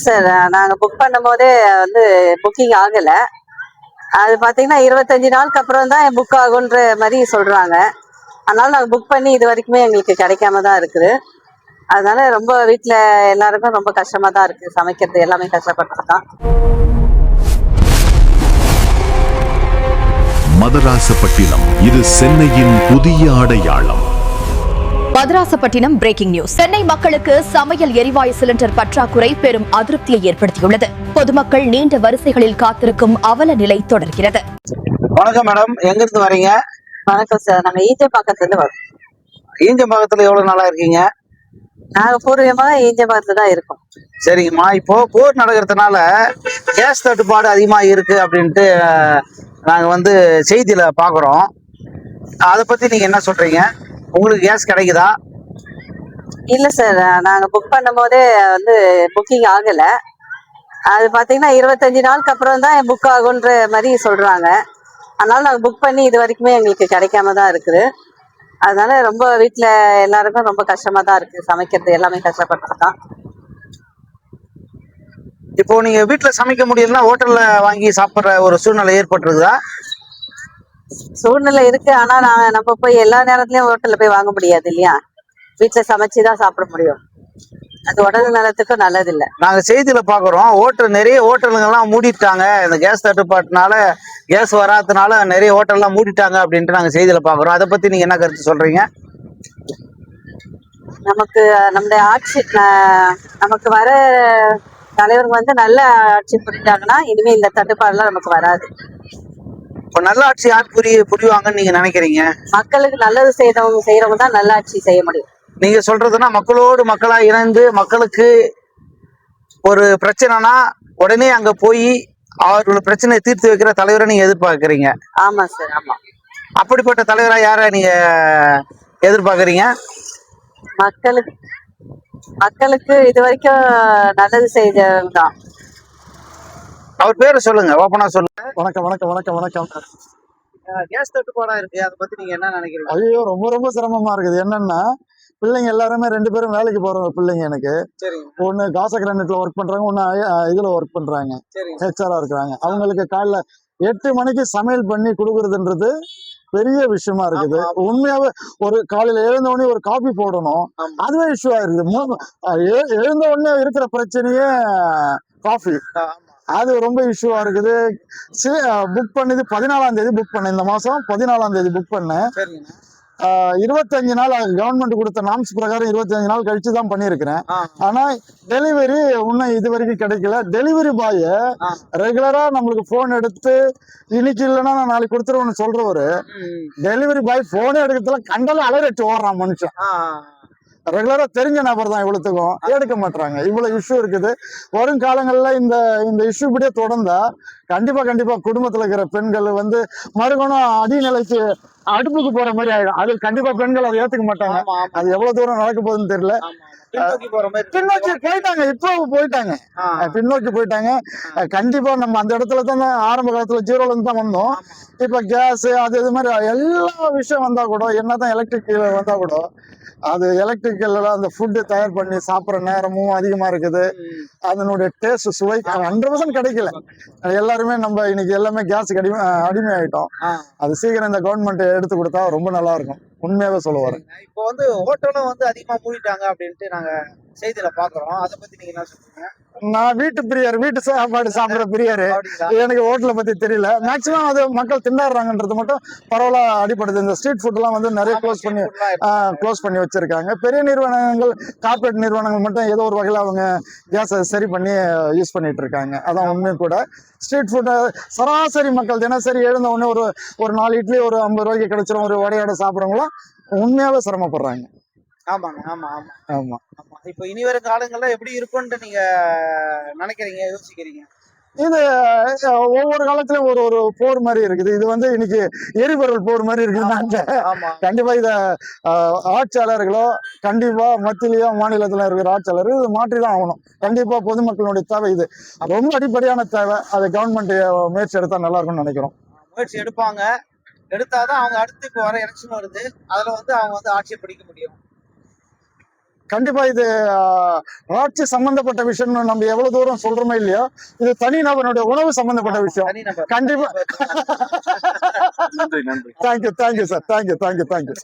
Sir நாங்க book பண்ணும்போதே வந்து புக்கிங் ஆகல. அது பாத்தீங்கன்னா 25 நாளுக்கு அப்புறம் தான் புக் ஆகுன்ற மாதிரி சொல்றாங்க. அதனால நாங்க புக் பண்ணி இது வரைக்குமே எங்களுக்கு கிடைக்காம தான் இருக்குது. அதனால ரொம்ப வீட்டுல எல்லாருக்கும் ரொம்ப கஷ்டமா தான் இருக்கு. சமைக்கிறது எல்லாமே கஷ்டப்பட்டு தான். மதராசப்பட்டினம், இது சென்னையின் புதிய அடையாளம். Madrasapattinam breaking news. சென்னை மக்களுக்கு சமையல் எரிவாயு சிலிண்டர் பற்றாக்குறை பெரும் அதிருப்தியை ஏற்படுத்தியுள்ளது. பொதுமக்கள் நீண்ட வரிசைகளில் காத்திருக்கும் அவல நிலை தொடர்கிறது. வணக்கம் மேடம், எங்க இருந்து வரீங்க? வணக்கம் சார், நாங்க ஈஞ்சம்பாக்கத்துல இருந்து வரோம். ஈஞ்சம்பாக்கத்துல எவ்வளவு நாளா இருக்கீங்க? நாங்க பூர்வீகமாக ஈஞ்சம்பாக்கத்துல தான் இருக்கோம். சரிங்கம்மா, இப்போ போர் நடக்கிறதுனால கேஸ் தட்டுப்பாடு அதிகமா இருக்கு அப்படின்ட்டு நாங்க வந்து செய்தியில பாக்குறோம். அதை பத்தி நீங்க என்ன சொல்றீங்க? உங்களுக்கு கேஸ் கிடைக்குதா? இல்ல சார், நாங்க புக் பண்ணும்போதே வந்து புக்கிங் ஆகல. அது பாத்தீங்கன்னா 25 நாளுக்கு அப்புறம் தான் புக் ஆகுன்ற மாதிரி சொல்றாங்க. அதனால நாங்க புக் பண்ணி இது வரைக்குமே எங்களுக்கு கிடைக்காம தான் இருக்குது. அதனால ரொம்ப வீட்டுல எல்லாருக்கும் ரொம்ப கஷ்டமா தான் இருக்கு. சமைக்கிறது எல்லாமே கஷ்டப்பட்டு தான். இப்போ நீங்க வீட்டுல சமைக்க முடியலன்னா ஹோட்டல்ல வாங்கி சாப்பிடுற ஒரு சூழ்நிலை ஏற்பட்டுருக்குதா? சூழ்நிலை இருக்கு. ஆனா நம்ம போய் எல்லா நேரத்துலயும் ஹோட்டல்ல போய் வாங்க முடியாது இல்லையா? வீட்டுல சமைச்சுதான் சாப்பிட முடியும். அது உடல் நலத்துக்கும் நல்லது இல்ல. நாங்க செய்தியில பாக்குறோம், நிறைய ஹோட்டலுங்கெல்லாம் மூடிட்டாங்க. இந்த கேஸ் தட்டுப்பாட்டுனால, கேஸ் வராதனால நிறைய ஹோட்டல்லாம் மூடிட்டாங்க அப்படின்ட்டு நாங்க செய்தியில பாக்குறோம். அதை பத்தி நீங்க என்ன கருத்து சொல்றீங்க? நமக்கு நம்முடைய ஆட்சி நமக்கு வர தலைவர் வந்து நல்ல ஆட்சி புரிஞ்சாங்கன்னா இனிமே இந்த தட்டுப்பாடுலாம் நமக்கு வராது. இப்போ நல்ல ஆட்சி யார் புரிவாங்கன்னு நீங்க நினைக்கிறீங்க? மக்களுக்கு நல்லது செய்யறவங்க தான் நல்ல ஆட்சி செய்ய முடியும். நீங்க சொல்றதுன்னா மக்களோடு மக்களா இணைந்து மக்களுக்கு ஒரு பிரச்சனைனா உடனே அங்க போய் அவர்களோட பிரச்சனையை தீர்த்து வைக்கிற தலைவரை நீங்க எதிர்பார்க்கறீங்க? ஆமா சார், ஆமா. அப்படிப்பட்ட தலைவரா யார நீங்க எதிர்பார்க்கறீங்க? மக்களுக்கு இது வரைக்கும் நல்லது செய்தவங்க தான். அவர் பேரை சொல்லுங்க, ஓப்பனா சொல்லுங்க. வணக்கம் வணக்கம் வணக்கம் வணக்கம். கேஸ் தட்டுப்பாடா இருக்கு, அதை பத்தி நீங்க என்ன நினைக்கிறீங்க? ஐயோ, ரொம்ப ரொம்ப சிரமமா இருக்குது. என்னன்னா, பிள்ளைங்க எல்லாருமே 2 பேரும் வேலைக்கு போற பிள்ளைங்க. எனக்கு ஒண்ணு காசா கிரானைட்ல ஒர்க் பண்றாங்க, ஒண்ணு இதுல ஒர்க் பண்றாங்க, ஹெச்ஆரா இருக்கிறாங்க. அவங்களுக்கு காலைல 8 மணிக்கு சமையல் பண்ணி கொடுக்கறதுன்றது பெரிய விஷயமா இருக்குது. உண்மையாவே ஒரு காலையில எழுந்த உடனே ஒரு காபி போடணும், அதுவே இஷ்யூவா இருக்குது. எழுந்த உடனே இருக்கிற பிரச்சனையே காஃபி, அது ரொம்ப இஷ்யூவா இருக்குது. புக் பண்ணது 14ஆம் தேதி புக் பண்ணேன். இந்த மாசம் 14ஆம் தேதி புக் பண்ணேன். 25 நாள் கவர்மெண்ட் கொடுத்த நாம்ஸ் பிரகாரம் 25 நாள் கழிச்சு தான் பண்ணிருக்கிறேன். ஆனா டெலிவரி இன்னும் இது வரைக்கும் கிடைக்கல. டெலிவரி பாய் ரெகுலரா நம்மளுக்கு போன் எடுத்து இன்னைக்கு இல்லைன்னா நான் நாளைக்கு கொடுத்துருவேன்னு சொல்றவரு, டெலிவரி பாய் போனே எடுக்கிறதுல கண்டல அலரட்டு ஓடுறான் மனுஷன். ரெகுலரா தெரிஞ்ச நபர் தான், இவ்வளவுக்கும் எடுக்க மாட்டாங்க. இவ்வளவு இஷ்யூ இருக்குது. வரும் காலங்கள்ல இந்த இஷ்யூ இப்படியே தொடர்ந்தா கண்டிப்பா குடும்பத்துல இருக்கிற பெண்கள் வந்து மறுகணம் அடிநிலைக்கு அடுப்புக்கு போற மாதிரி ஆயிடும். அது கண்டிப்பா பெண்கள் அதை ஏத்துக்க மாட்டாங்க. அது எவ்வளவு தூரம் நடக்க போகுதுன்னு தெரியல. பின்னோக்கி போயிட்டாங்க, இப்போ போயிட்டாங்க, பின்னோக்கி போயிட்டாங்க. கண்டிப்பா நம்ம அந்த இடத்துல தான் ஆரம்ப காலத்துல 0ல இருந்து தான் வந்தோம். இப்ப கேஸ் அது இது மாதிரி எல்லா விஷயம் வந்தா கூட, என்னதான் எலக்ட்ரிக் வந்தா கூட, அது எலக்ட்ரிக்கல்ல அந்த ஃபுட்டு தயார் பண்ணி சாப்பிட்ற நேரமும் அதிகமா இருக்குது. அதனுடைய டேஸ்ட் சுவை 100% கிடைக்கல. எல்லாருமே நம்ம இன்னைக்கு எல்லாமே கேஸுக்கு அடிமை ஆயிட்டோம். அது சீக்கிரம் இந்த கவர்மெண்ட் எடுத்து கொடுத்தா ரொம்ப நல்லா இருக்கும். உண்மையாவே சொல்லுவாரு. இப்போ வந்து ஹோட்டலும் வந்து அதிகமா மூடிட்டாங்க அப்படின்ட்டு நாங்க செய்தியில பாக்குறோம். அதை பத்தி நீங்க என்ன சொல்றீங்க? நான் வீட்டு பிரியர், வீட்டு சாப்பாடு சாப்பிடுற பிரியர். எனக்கு ஹோட்டலை பத்தி தெரியல. மேக்சிமம் அது மக்கள் திண்டாடுறாங்கன்றது மட்டும் பரவாயில்ல அடிப்படுது. இந்த ஸ்ட்ரீட் ஃபுட் எல்லாம் வந்து நிறைய க்ளோஸ் பண்ணி வச்சிருக்காங்க. பெரிய நிறுவனங்கள், கார்பரேட் நிறுவனங்கள் மட்டும் ஏதோ ஒரு வகையில அவங்க கேஸை சரி பண்ணி யூஸ் பண்ணிட்டு இருக்காங்க. அதான் உண்மையும் கூட. ஸ்ட்ரீட் ஃபுட் சராசரி மக்கள் தினசரி எழுந்த உடனே ஒரு 4 இட்லி ஒரு 50 ரூபாய்க்கு கிடைச்சிரும், ஒரு வடையோட சாப்பிட்றவங்களாம் உண்மையாவே சிரமப்படுறாங்க. ஆமாங்க, ஆமா. இப்போ இனி வரும் காலங்கள்ல எப்படி இருக்கும்னு நீங்க நினைக்கிறீங்க, யோசிக்கிறீங்க? இது ஒவ்வொரு காலத்திலும் ஒரு போர் மாதிரி இருக்குது. இது வந்து இன்னைக்கு எரிபொருள் போர் மாதிரி இருக்குது. கண்டிப்பா இத ஆட்சியாளர்களோ, கண்டிப்பா மத்தியிலயோ மாநிலத்துல இருக்கிற ஆட்சியாளர் இது மாற்றிதான் ஆகணும். கண்டிப்பா பொதுமக்களுடைய தேவை இது, ரொம்ப அடிப்படையான தேவை. அதை கவர்மெண்ட் முயற்சி எடுத்தா நல்லா இருக்கும்னு நினைக்கிறோம். முயற்சி எடுப்பாங்க. எடுத்தாதான் அவங்க அடுத்து இப்போ வர எலெக்ஷன் வருது, அதுல வந்து அவங்க வந்து ஆட்சியை பிடிக்க முடியும். கண்டிப்பா இது ஆட்சி சம்பந்தப்பட்ட விஷயம். நம்ம எவ்வளவு தூரம் சொல்றோமோ இல்லையோ, இது தனிநபருடைய உணவு சம்பந்தப்பட்ட விஷயம். தனிநபர். கண்டிப்பா. நன்றி நன்றி. Thank you sir, thank you.